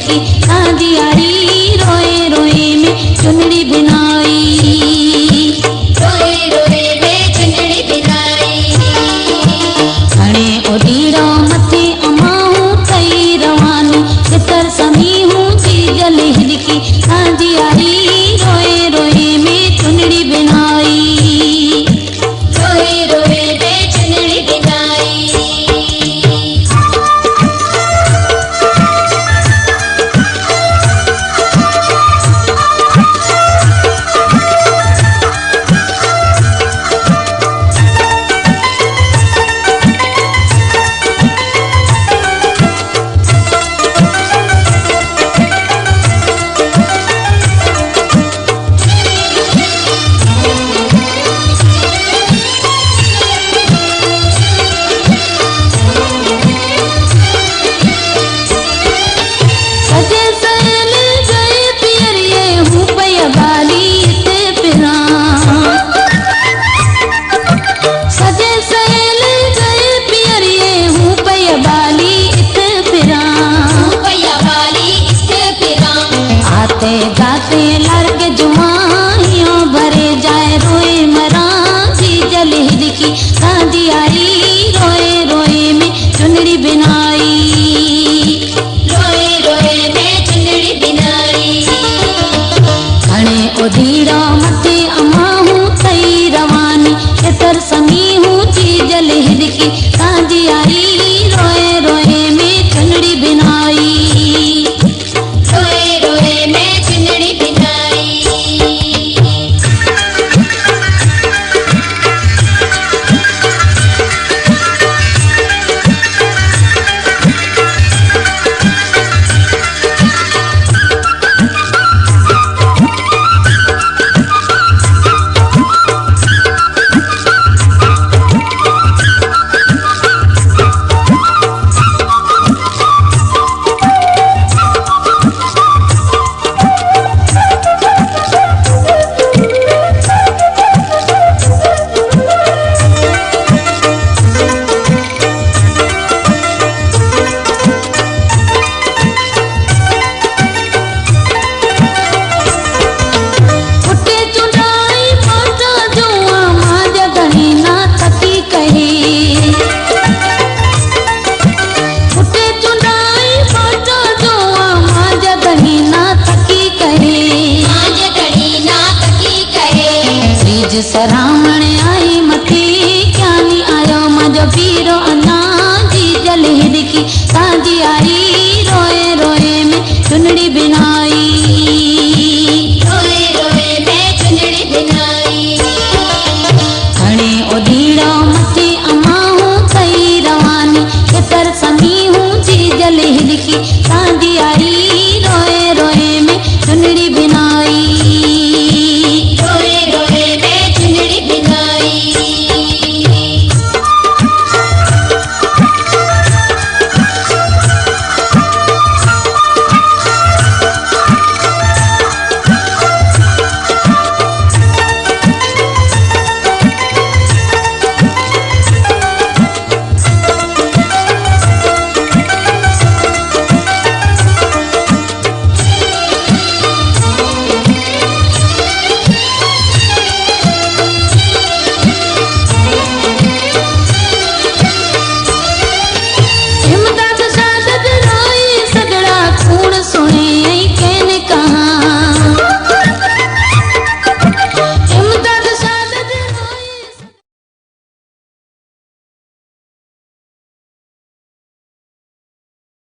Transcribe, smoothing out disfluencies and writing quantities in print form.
हिदकी सांदियारी रोए रोए में चुनड़ी बिनाई रोए रोए में चुनड़ी बिनाई खणे ओडीड़ो मथे अमाऊं कई रवानी चितर समी हूँ चीजल हिदकी सांदियारी रोए रोए में चुनड़ी बिनाई रोए रोए में चुनड़ी बिनाई गाते लड़के जुआइयों भरे जाए रोए मरा चीजल हिदकी सांदियारी रोए रोए में चुनड़ी बिनाई रोए रोए में चुनड़ी बिनाई खणे ओडीड़ो मथे अमाऊं कई रवानी चितर समी हूँ चीजल हिदकी सांदियारी रोए रोए में चुनड़ी बिनाई सरावण आई मथे क्यानी आयो मजो पीरो अन्ना चीजल हिदकी सांदियारी रोए रोए में चुनड़ी बिनाई रोए रोए में चुनड़ी बिनाई खणे ओडीड़ो मथे अमाऊं कई रवानी चितर समी हूँ चीजल हिदकी सांदियारी